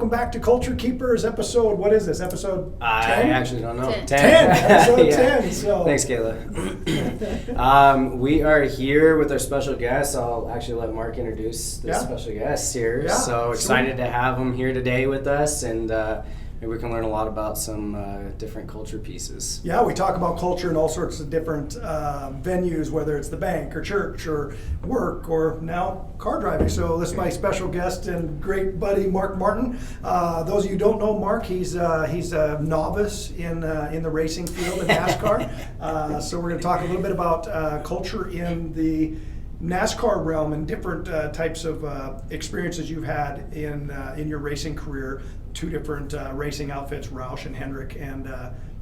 welcome back to Kuhlture Keepers episode, what is this, episode 10? I actually don't know. 10, episode Yeah. 10. So. Thanks, Kayla. We are here with our special guest. I'll actually let Mark introduce the special guest here. Yeah. So excited to have him here today with us, and maybe we can learn a lot about some different culture pieces. Yeah, we talk about culture in all sorts of different venues, whether it's the bank or church or work or now car driving. So this is my special guest and great buddy, Mark Martin. Those of you who don't know Mark, he's a novice in the racing field in NASCAR. So we're going to talk a little bit about culture in the NASCAR realm and different types of experiences you've had in your racing career. Two different racing outfits, Roush and Hendrick, and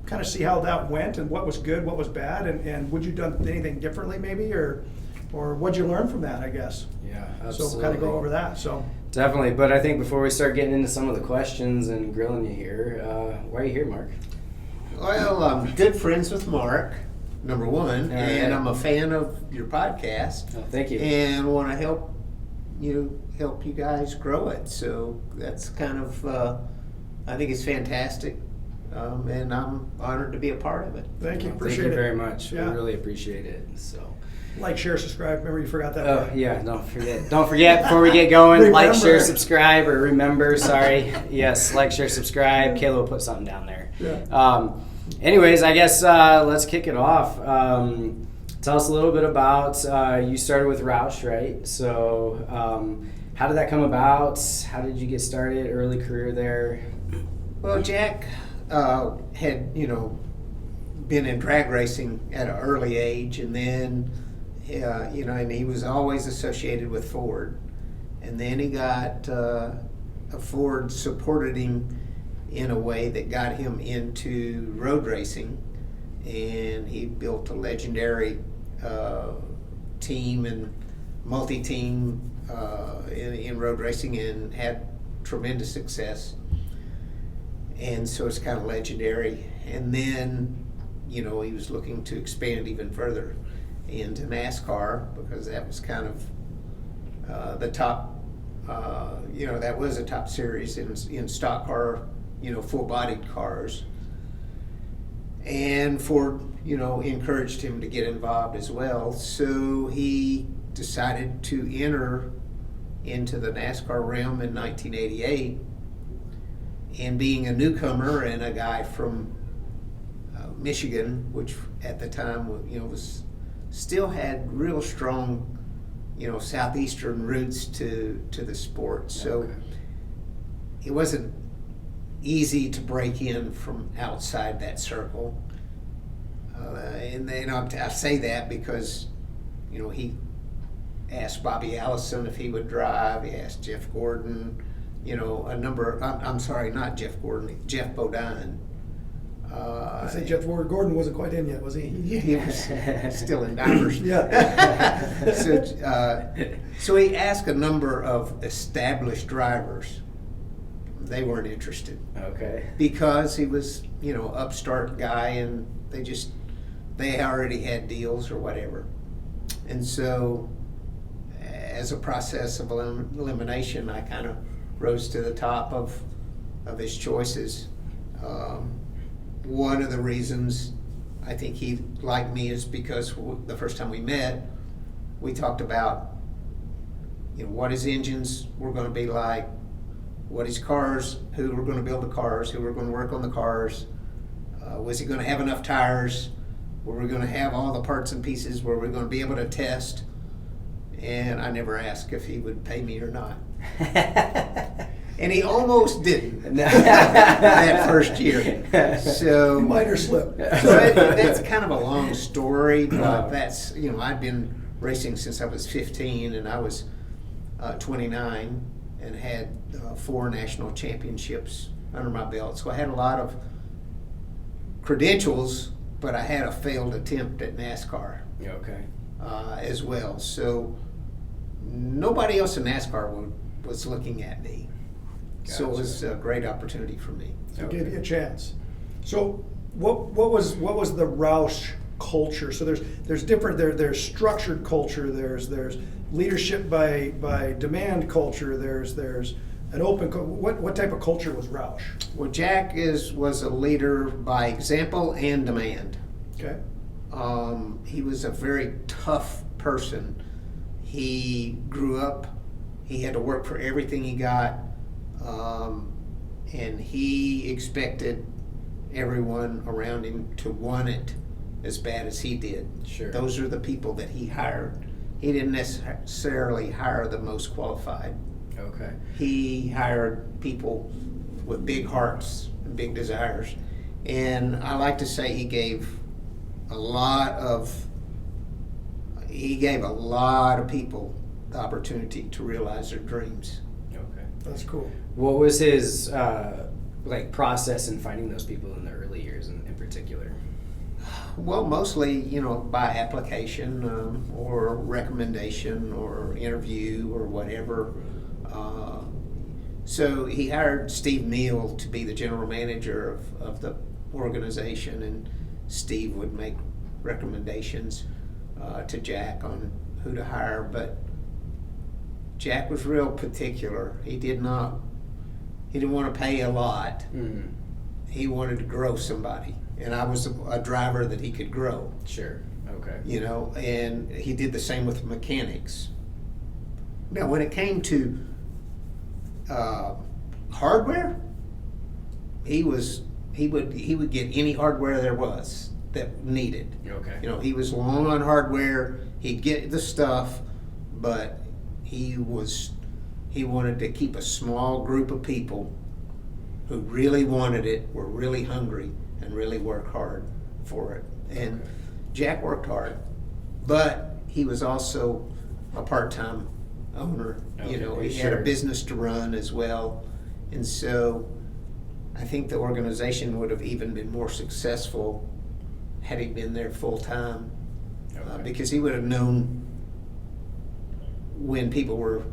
kind of see how that went and what was good, what was bad, and would you done anything differently maybe, or what'd you learn from that, I guess? Yeah, absolutely. So kind of go over that. So definitely, but I think before we start getting into some of the questions and grilling you here, why are you here, Mark? Well, I'm good friends with Mark, number one, and right. I'm a fan of your podcast. Oh, thank you. And want to help you guys grow it. So that's kind of, I think it's fantastic, and I'm honored to be a part of it. thank you, Well, appreciate thank you it. very much. Yeah. We really appreciate it. So. Like, share, subscribe. Remember, you forgot that. Oh part. yeah, don't forget before we get going, like, Remember. share, subscribe, or remember, sorry. Yes, like, share, subscribe. Kayla will put something down there. Yeah. Anyways, I guess let's kick it off. Tell us a little bit about, you started with Roush, right? So how did that come about? How did you get started, early career there? Well, Jack had, been in drag racing at an early age, and then, and he was always associated with Ford. And then he got a Ford supported him in a way that got him into road racing, and he built a legendary team and multi-team in road racing and had tremendous success. And so it's kind of legendary. And then, he was looking to expand even further into NASCAR, because that was kind of the top, that was a top series in stock car, full-bodied cars. And Ford, encouraged him to get involved as well. So he decided to enter into the NASCAR realm in 1988. And being a newcomer and a guy from Michigan, which at the time, was still had real strong, southeastern roots to the sport. So it wasn't easy to break in from outside that circle. And then I say that because, he asked Bobby Allison if he would drive. He asked Jeff Gordon, I'm sorry, not Jeff Gordon, Jeff Bodine. I think Jeff Gordon wasn't quite in yet, was he? He was still in divers. Yeah. So he asked a number of established drivers. They weren't interested. Okay. Because he was, upstart guy, and they already had deals or whatever. And so, as a process of elimination, I kind of rose to the top of his choices. One of the reasons I think he liked me is because the first time we met, we talked about, what his engines were going to be like, what his cars, who were going to build the cars, who were going to work on the cars, was he going to have enough tires, were we going to have all the parts and pieces, were we going to be able to test, and I never asked if he would pay me or not. And he almost didn't that first year. So Minor slip. So that's kind of a long story, but that's, I'd been racing since I was 15, and I was 29 and had 4 national championships under my belt. So I had a lot of credentials, but I had a failed attempt at NASCAR as well. So nobody else in NASCAR was looking at me. Gotcha. So it was a great opportunity for me. So it gave you a chance. So what was the Roush culture? So there's different, there's structured culture, there's leadership by demand culture, there's An open, what type of culture was Roush? Well, Jack was a leader by example and demand. Okay. He was a very tough person. He grew up, he had to work for everything he got, and he expected everyone around him to want it as bad as he did. Sure. Those are the people that he hired. He didn't necessarily hire the most qualified. Okay. He hired people with big hearts and big desires. And I like to say he gave a lot of people the opportunity to realize their dreams. Okay. That's cool. What was his process in finding those people in the early years in particular? Well, mostly, by application or recommendation or interview or whatever. So he hired Steve Neal to be the general manager of the organization, and Steve would make recommendations to Jack on who to hire. But Jack was real particular. He didn't want to pay a lot. Mm-hmm. He wanted to grow somebody, and I was a driver that he could grow. Sure. Okay. And he did the same with mechanics. Now, when it came to hardware, he would get any hardware there was that needed. Okay. He was long on hardware. He'd get the stuff, but he wanted to keep a small group of people who really wanted it, were really hungry, and really work hard for it. And Okay. Jack worked hard, but he was also a part-time owner. Okay, He had a sure. business to run as well. And so I think the organization would have even been more successful had he been there full-time. Okay. Because he would have known when people were...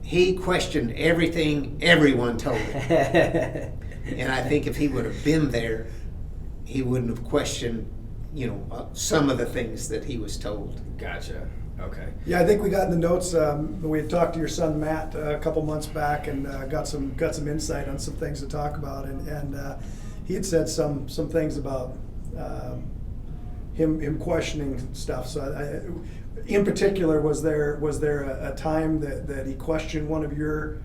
He questioned everything everyone told him. And I think if he would have been there, he wouldn't have questioned, some of the things that he was told. Gotcha. Okay. Yeah, I think we got in the notes. We had talked to your son Matt a couple months back, and got some insight on some things to talk about. And he had said some things about him questioning stuff. So, in particular, was there a time that he questioned one of your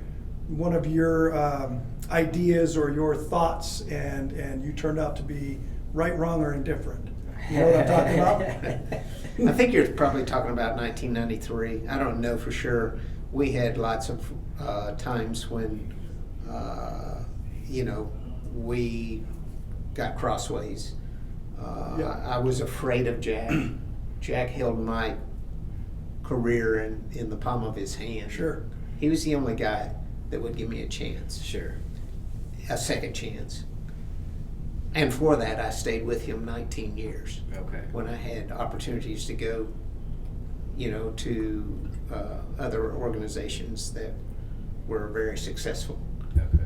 ideas or your thoughts, and you turned out to be right, wrong, or indifferent? You know what I'm talking about? I think you're probably talking about 1993. I don't know for sure. We had lots of times when, we got Crossways. Yeah. I was afraid of Jack. Jack held my career in the palm of his hand. Sure. He was the only guy that would give me a chance, Sure. a second chance. And for that, I stayed with him 19 years. Okay. When I had opportunities to go, to other organizations that were very successful. Okay.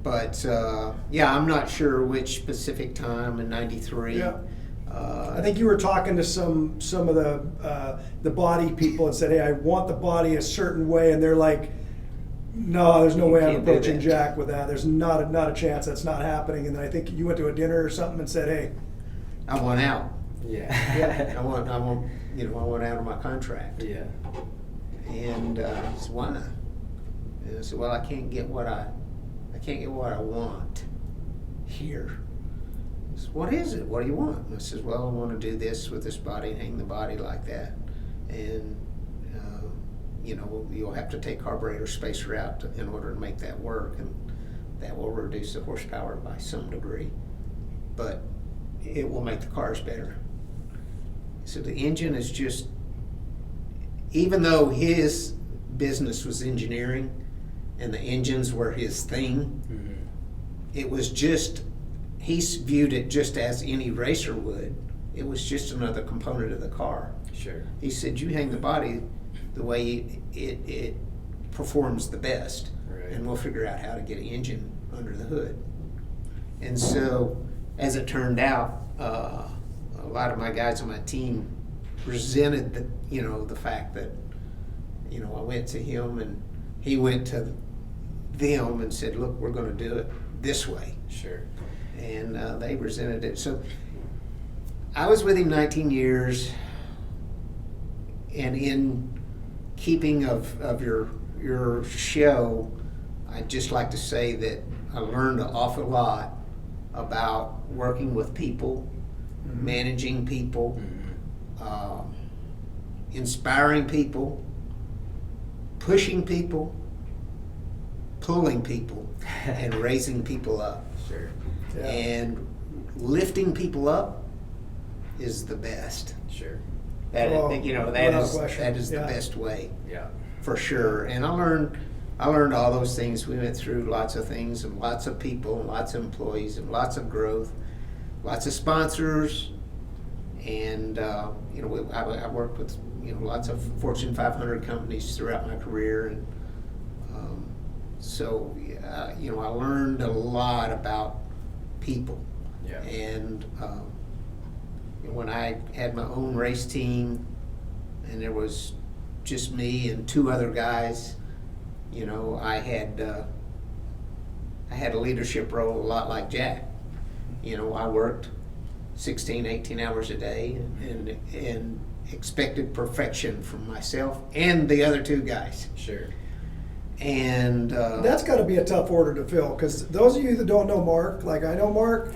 But I'm not sure which specific time in '93. Yeah. I think you were talking to some of the body people and said, "Hey, I want the body a certain way," and they're like, "No, there's no You way I'm can't do approaching that. Jack with that. There's not a chance that's not happening." And then I think you went to a dinner or something and said, "Hey, I want out. Yeah. I want out of my contract. Yeah. And I said, why? And I said, well, I can't get what I want here. He said, what is it? What do you want? And I said, well, I want to do this with this body and hang the body like that. And, you'll have to take carburetor spacer out in order to make that work. And that will reduce the horsepower by some degree. But it will make the cars better. So the engine is just, even though his business was engineering and the engines were his thing, Mm-hmm. it was just, he viewed it just as any racer would. It was just another component of the car. Sure. He said, you hang the body the way it performs the best, Right. and we'll figure out how to get an engine under the hood. And so, as it turned out, a lot of my guys on my team resented the fact that, I went to him and he went to them and said, look, we're going to do it this way. Sure. And they resented it. So I was with him 19 years, and in keeping of your show, I'd just like to say that I learned an awful lot about working with people, managing people, inspiring people, pushing people, pulling people, and raising people up. Sure. Yeah. And lifting people up is the best. Sure. That Oh, without question. that is the Yeah. best way, Yeah. for sure. And I learned all those things. We went through lots of things, and lots of people, and lots of employees, and lots of growth, lots of sponsors, and I worked with lots of Fortune 500 companies throughout my career, and so I learned a lot about people. Yeah. And when I had my own race team, and there was just me and two other guys, I had a leadership role a lot like Jack. I worked 16, 18 hours a day and expected perfection from myself and the other two guys. Sure. And That's got to be a tough order to fill, because those of you that don't know Mark, like I know Mark,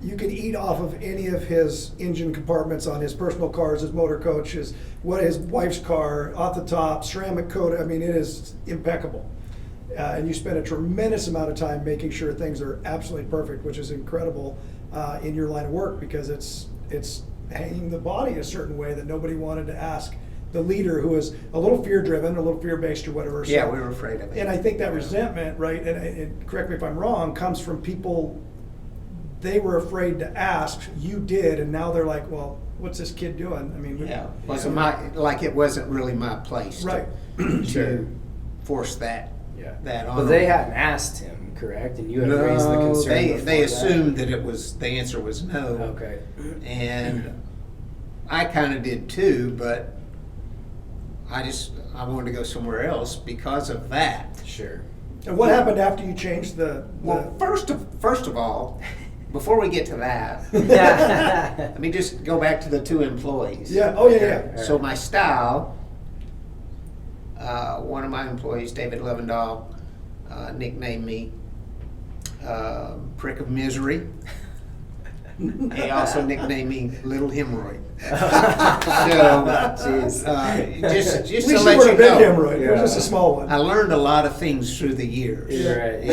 you can eat off of any of his engine compartments on his personal cars, his motor coach, his wife's car, off the top, ceramic coat. I mean, it is impeccable. And you spend a tremendous amount of time making sure things are absolutely perfect, which is incredible in your line of work, because it's hanging the body a certain way that nobody wanted to ask the leader, who is a little fear-driven, a little fear-based or whatever. So, yeah, we were afraid of it. and I think that resentment, right, and correct me if I'm wrong, comes from people they were afraid to ask. You did, and now they're like, well, what's this kid doing? I mean, Yeah, it wasn't really my place Right. to force that on. But they hadn't asked him, correct? And you had raised the concern. they before assumed that it was, the answer was no. Okay. And I kind of did too, but I wanted to go somewhere else because of that. Sure. And what happened after you changed the Well, first of all, before we get to that, Yeah. let me just go back to the two employees. Yeah. Oh, yeah. So my style, one of my employees, David Levendahl, nicknamed me Prick of Misery. He also nicknamed me Little Hemorrhoid. Jeez. Just At to least you let were you a big know, hemorrhoid. It was just a small one. I learned a lot of things through the years. You're right.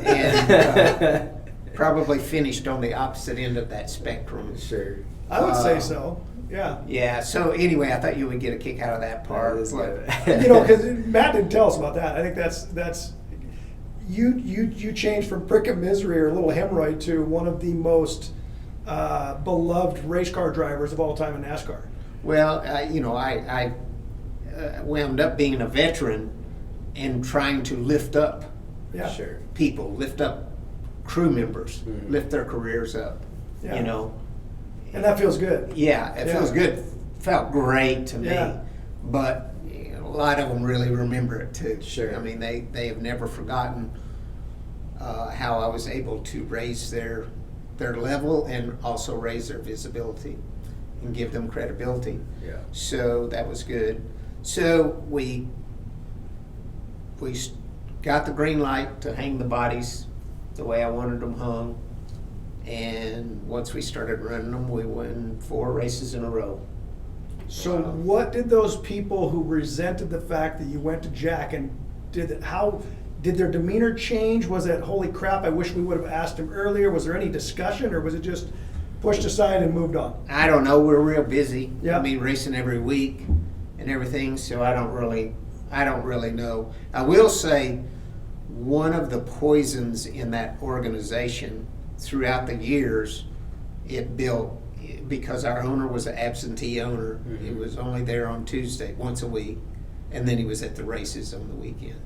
And probably finished on the opposite end of that spectrum. Sure. I would say so. Yeah. Yeah, so anyway, I thought you would get a kick out of that part. That is but- good. Because Matt didn't tell us about that. I think that's you changed from prick of misery or little hemorrhoid to one of the most beloved race car drivers of all time in NASCAR. Well, I wound up being a veteran and trying to lift up Yeah. Sure. people, lift up crew members, lift their careers up, Yeah. And that feels good. Yeah, it feels good. Felt great to me. Yeah. But a lot of them really remember it too. Sure. I mean, they have never forgotten how I was able to raise their level and also raise their visibility and give them credibility. Yeah. So that was good. So we got the green light to hang the bodies the way I wanted them hung. And once we started running them, we won 4 races in a row. So what did those people who resented the fact that you went to Jack and how did their demeanor change? Was it, holy crap, I wish we would have asked him earlier? Was there any discussion, or was it just pushed aside and moved on? I don't know. We're real busy. Yeah. I mean, racing every week and everything. So I don't really know. I will say one of the poisons in that organization throughout the years, it built, because our owner was an absentee owner. Mm-hmm. He was only there on Tuesday, once a week, and then he was at the races on the weekend.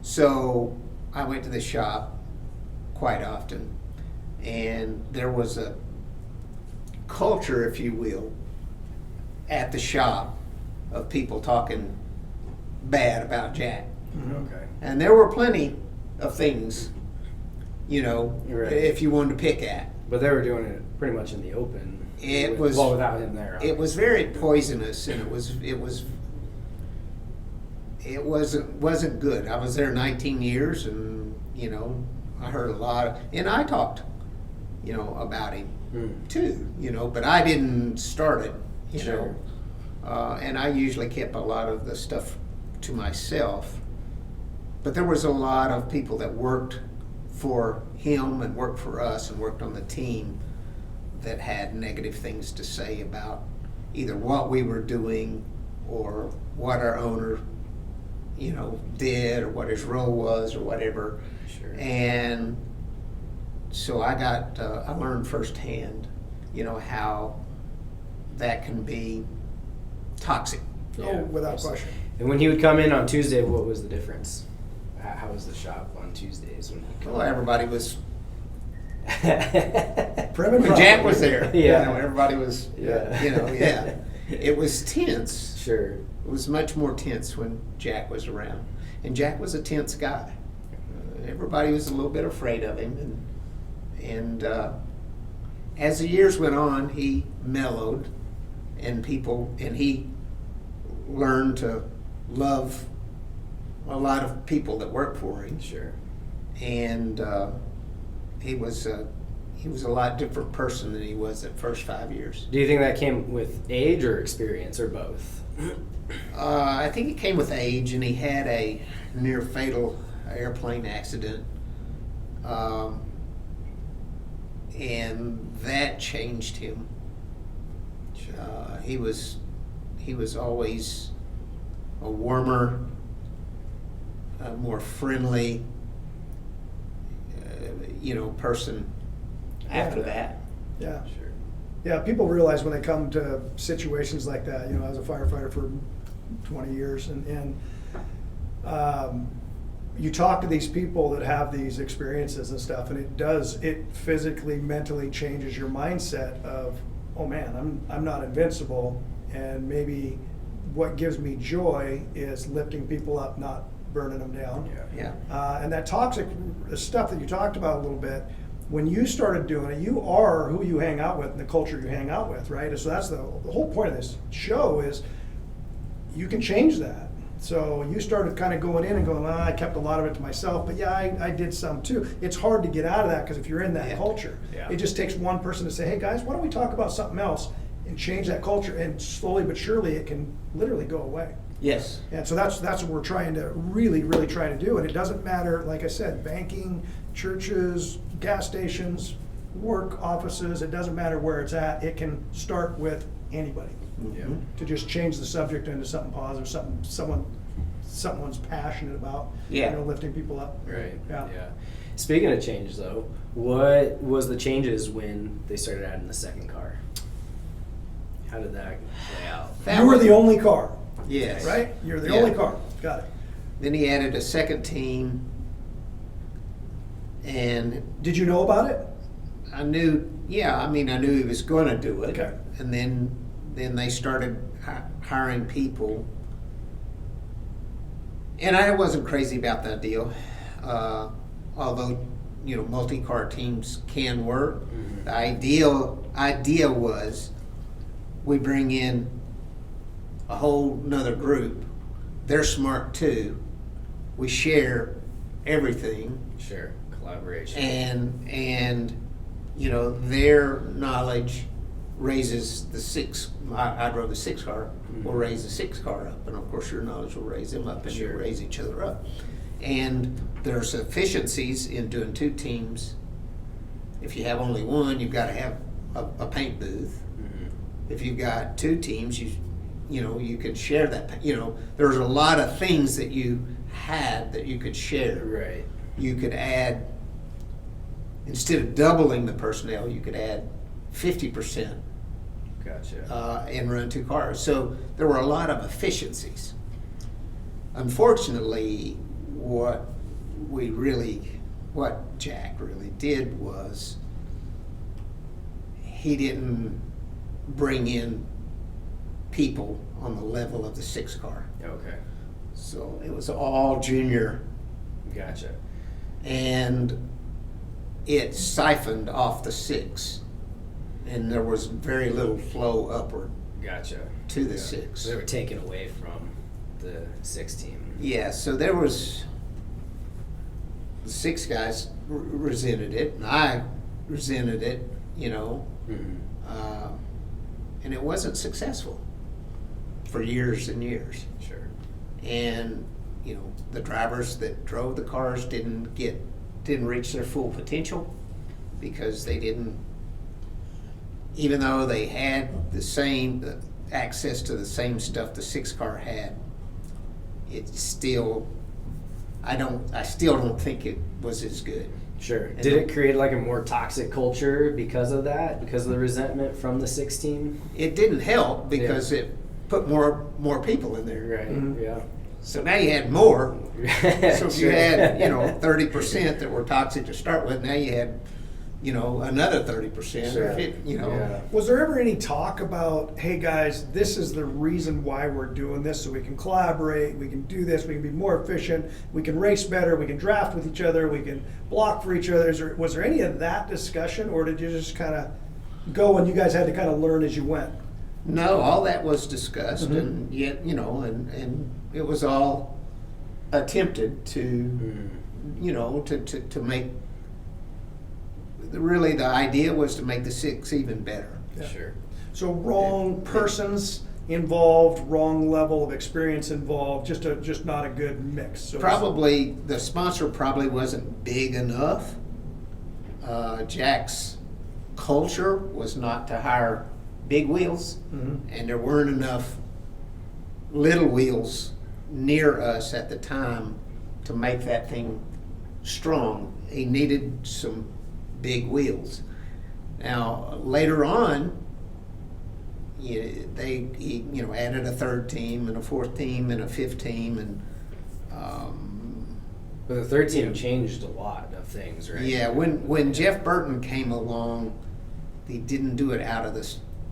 So I went to the shop quite often, and there was a culture, if you will, at the shop of people talking bad about Jack. Okay. And there were plenty of things, you know, Right. if you wanted to pick at. But they were doing it pretty much in the open. It was well without him there. It was very poisonous, and it wasn't good. I was there 19 years, and you know, I heard a lot, and I talked, you know, about him too, you know, but I didn't start it, you Sure. know, and I usually kept a lot of the stuff to myself. But there was a lot of people that worked for him and worked for us and worked on the team that had negative things to say about either what we were doing or what our owner, you know, did or what his role was or whatever. Sure. And so I learned firsthand, you know, how that can be toxic. Oh, without question. And when he would come in on Tuesday, what was the difference? How was the shop on Tuesdays when he Well, everybody was, Prim and when Jack proper. was there, Yeah. you know, everybody was, Yeah. you know, yeah. It was tense. Sure. It was much more tense when Jack was around. And Jack was a tense guy. Everybody was a little bit afraid of him. And as the years went on, he mellowed, and he learned to love a lot of people that worked for him. Sure. And he was a lot different person than he was the first 5 years. Do you think that came with age or experience or both? I think it came with age, and he had a near fatal airplane accident, and that changed him. He was always a warmer, more friendly, you know, person after that. Yeah. Sure. Yeah, people realize when they come to situations like that, you know, I was a firefighter for 20 years, and you talk to these people that have these experiences and stuff, and it physically, mentally changes your mindset of, oh man, I'm not invincible, and maybe what gives me joy is lifting people up, not burning them down. Yeah. And that toxic stuff that you talked about a little bit, when you started doing it, you are who you hang out with and the culture you hang out with, right? So that's the whole point of this show is you can change that. So you started kind of going in and going, well, I kept a lot of it to myself, but yeah, I did some too. It's hard to get out of that because if you're in that Yeah. culture, Yeah. it just takes one person to say, hey guys, why don't we talk about something else and change that culture, and slowly but surely it can literally go away. Yes. And so that's what we're trying to really try to do. And it doesn't matter, like I said, banking, churches, gas stations, work offices, it doesn't matter where it's at. It can start with anybody Yeah. to just change the subject into something positive, someone's passionate about, Yeah. you know, lifting people up. Right. Yeah. Speaking of change, though, what was the changes when they started adding the second car? How did that play out? That You were was- the only car, Yes. right? You're the Yeah. only car. Got it. Then he added a second team, and Did you know about it? I knew he was going to do it. Okay. And then they started hiring people. And I wasn't crazy about that deal, although, you know, multi-car teams can work. Mhm. The idea was we bring in a whole nother group. They're smart too. We share everything. Sure. Collaboration. And you know, their knowledge raises the six. I drove the 6 car. Will raise the 6 car up, and of course your knowledge will raise them up, and you Sure. raise each other up. And there's efficiencies in doing 2 teams. If you have only one, you've got to have a paint booth. Mhm. If you've got 2 teams, you know you could share that. You know, there's a lot of things that you had that you could share. Right. You could add, instead of doubling the personnel, you could add 50% Gotcha. and run 2 cars. So there were a lot of efficiencies. Unfortunately, what Jack really did was he didn't bring in people on the level of the 6 car. Okay. So it was all junior, Gotcha. and it siphoned off the 6, and there was very little flow upward Gotcha. to the Yeah. 6. So they were taken away from the 6 team. Yeah, so there was the 6 guys resented it, and I resented it, Mm-hmm. and it wasn't successful for years and years. Sure. And the drivers that drove the cars didn't reach their full potential because they didn't, even though they had the same access to the same stuff the 6 car had, it's still, I still don't think it was as good. Sure. And Did it create like a more toxic culture because of that? Because of the resentment from the 6 team? It didn't help because it put more people in there. Right. Mhm. Yeah. So now you had more. So if you Sure. had 30% that were toxic to start with, now you had another 30%. Sure. Yeah. Was there ever any talk about, hey guys, this is the reason why we're doing this, so we can collaborate, we can do this, we can be more efficient, we can race better, we can draft with each other, we can block for each other? Was there any of that discussion, or did you just kind of go and you guys had to kind of learn as you went? No, all that was discussed, Mhm. and yet and it was all attempted to to make. Really, the idea was to make the 6 even better. Yeah. Sure. So wrong persons involved, wrong level of experience involved, just not a good mix. So Probably the sponsor probably wasn't big enough. Jack's culture was not to hire big wheels, Mhm. and there weren't enough little wheels near us at the time to make that thing strong. He needed some big wheels. Now later on, he added a 3rd team and a 4th team and a 5th team, and But the 3rd team changed a lot of things, right? yeah, when Jeff Burton came along, he didn't do it out of the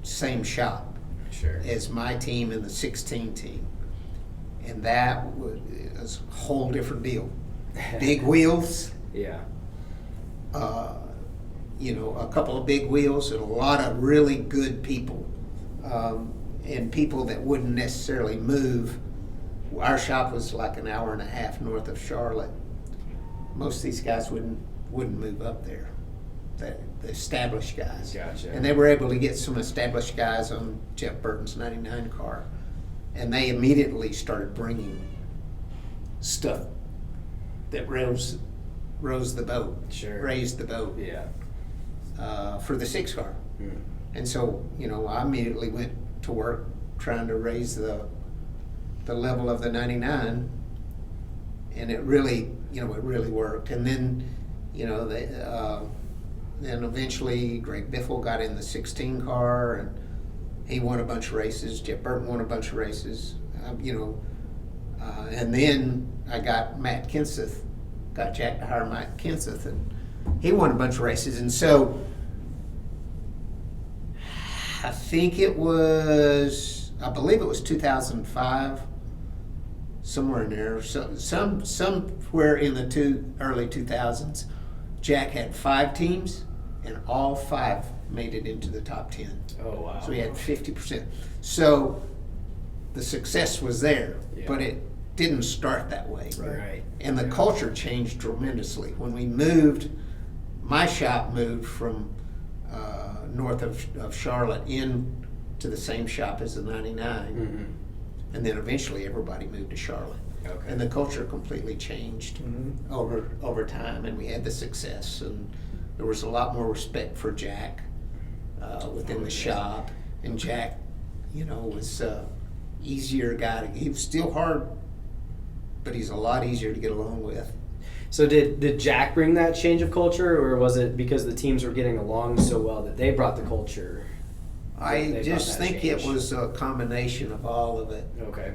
same shop Sure. as my team and the 16 team, and that was a whole different deal. Big wheels, Yeah. a couple of big wheels and a lot of really good people, and people that wouldn't necessarily move. Our shop was like an hour and a half north of Charlotte. Most of these guys wouldn't move up there, the established guys. Gotcha. And they were able to get some established guys on Jeff Burton's 99 car, and they immediately started bringing stuff that rose the boat, Sure. raised the boat. Yeah. For the 6 car. Mm. And so, I immediately went to work trying to raise the level of the 99, and it really worked. And then, then eventually Greg Biffle got in the 16 car, and he won a bunch of races. Jeff Burton won a bunch of races, and then I got got Jack to hire Matt Kenseth, and he won a bunch of races. And so I believe it was 2005, somewhere in there. So somewhere in the early 2000s, Jack had 5 teams, and all 5 made it into the top 10. Oh, wow. So he had 50%. So the success was there, Yeah. but it didn't start that way. Right. And the culture changed tremendously. When we moved, my shop moved from north of Charlotte in to the same shop as the 99. Mm-hmm. And then eventually everybody moved to Charlotte. Okay. And the culture completely changed Mhm. over time, and we had the success, and there was a lot more respect for Jack within the shop. And Jack, was easier guy. He was still hard, but he's a lot easier to get along with. So did Jack bring that change of culture, or was it because the teams were getting along so well that they brought the culture? I They brought just that think change? it was a combination of all of it. Okay.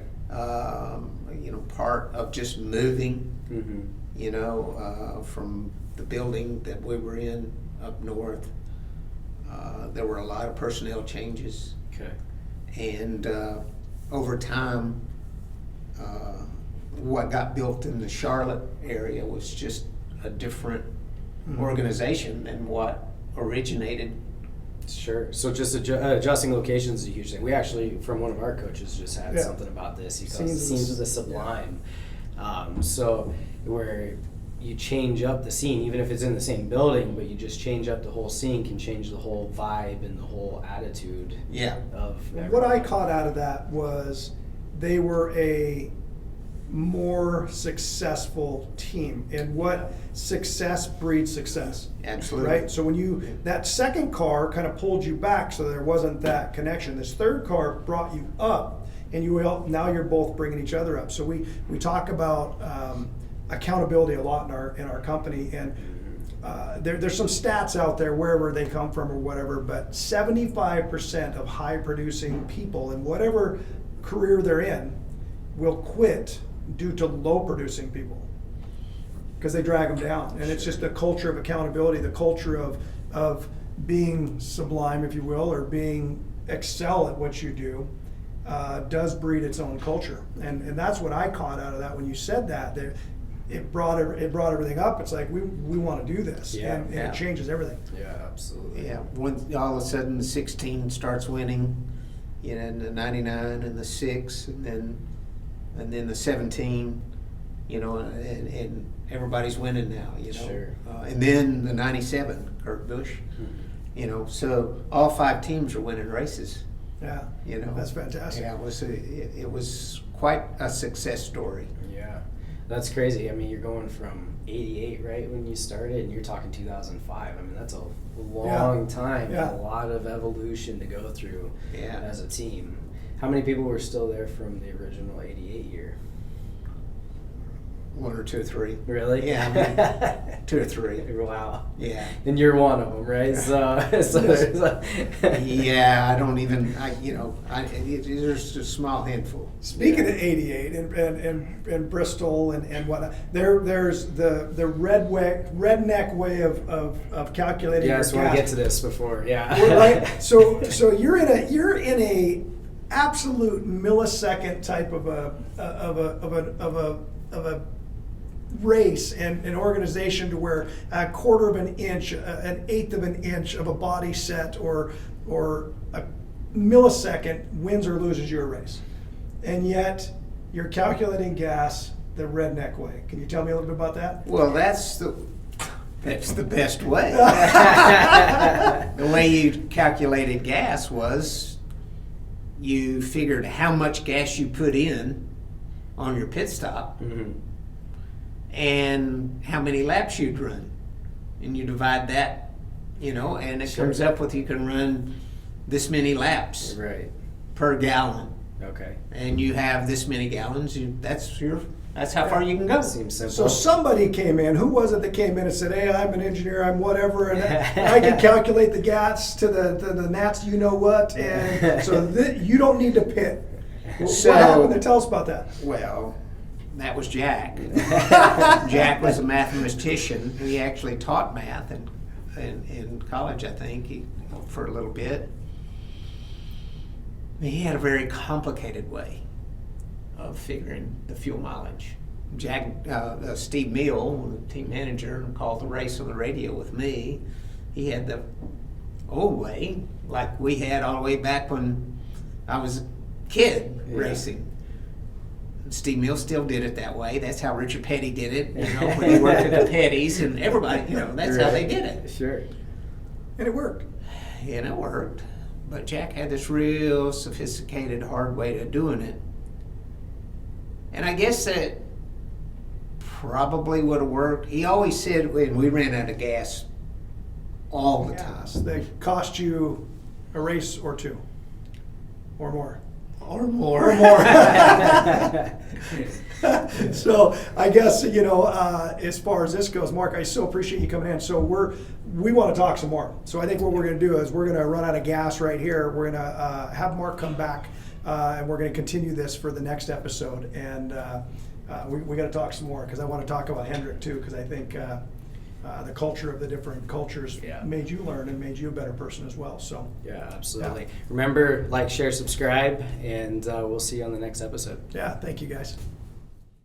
Part of just moving, Mm-hmm. from the building that we were in up north. There were a lot of personnel changes, Okay. and over time, what got built in the Charlotte area was just a different organization than what originated. Sure. So just adjusting locations is a huge thing. We actually, from one of our coaches, just had Yeah. something about this. He calls it Scenes scenes of the sublime. So where you change up the scene, even if it's in the same building, but you just change up the whole scene, can change the whole vibe and the whole attitude Yeah. of What I everyone. caught out of that was they were a more successful team, and what success breeds success. Absolutely. Right? So when that second car kind of pulled you back, so there wasn't that connection. This third car brought you up, and now you're both bringing each other up. So we talk about accountability a lot in our company, and there's some stats out there wherever they come from or whatever, but 75% of high producing people in whatever career they're in will quit due to low producing people because they drag them down. And it's just a culture of accountability, the culture of being sublime, if you will, or being excel at what you do, does breed its own culture. And that's what I caught out of that when you said that. It brought everything up. It's like we want to do this, Yeah, and yeah. it changes everything. Yeah, absolutely. Yeah, when all of a sudden the 16 starts winning, and the 99 and the 6, and then the 17, and everybody's winning now, Sure. And then the 97, Kurt Busch, so all 5 teams are winning races, Yeah, that's fantastic. Yeah, it was quite a success story. Yeah, that's crazy. I mean, you're going from 88, right, when you started, and you're talking 2005. I mean, that's a long time, Yeah. and a lot of evolution to go through Yeah. as a team. How many people were still there from the original 88 year? 1 or 2 or 3. Really? Yeah, 2 or 3. Wow. Yeah. And you're one of them, right? So there's Yeah, I don't even. There's a small handful. Speaking of 88 and Bristol and whatnot, there's the redneck way of calculating. Yeah, I your just want to gas. get to this before. Yeah. Well, right. So you're in a absolute millisecond type of a race and an organization to where a quarter of an inch, an eighth of an inch of a body set or a millisecond wins or loses your race. And yet you're calculating gas the redneck way. Can you tell me a little bit about that? Well, that's the best way. The way you calculated gas was you figured how much gas you put in on your pit stop Mm-hmm. and how many laps you'd run. And you divide that, and it Sure. comes up with you can run this many laps Right. per gallon. Okay. And you have this many gallons, that's how far you can go. Seems simple. So somebody came in. Who was it that came in and said, "Hey, I'm an engineer. I'm whatever, and I can calculate the gas to the gnats. You know what? And so you don't need to pit." So- What happened? Tell us about that. Well, that was Jack. Jack was a mathematician. He actually taught math in college, I think, for a little bit. He had a very complicated way of figuring the fuel mileage. Steve Meal, the team manager, called the race on the radio with me. He had the old way, like we had all the way back when I was a kid racing. Steve Mills still did it that way. That's how Richard Petty did it, when he worked at the Petty's, and everybody, that's how they did it. Sure. And it worked. And it worked. But Jack had this real sophisticated, hard way of doing it. And I guess that probably would have worked. He always said when we ran out of gas all the time. Yes, they cost you a race or two, or more. Or more. Or more. So I guess as far as this goes, Mark, I so appreciate you coming in. So we want to talk some more. So I think what we're going to do is we're going to run out of gas right here. We're going to have Mark come back, and we're going to continue this for the next episode. And we got to talk some more because I want to talk about Hendrick too, because I think the culture of the different cultures made you learn and made you a better person as well. So Yeah, absolutely. Remember, like, share, subscribe, and we'll see you on the next episode. yeah, thank you guys.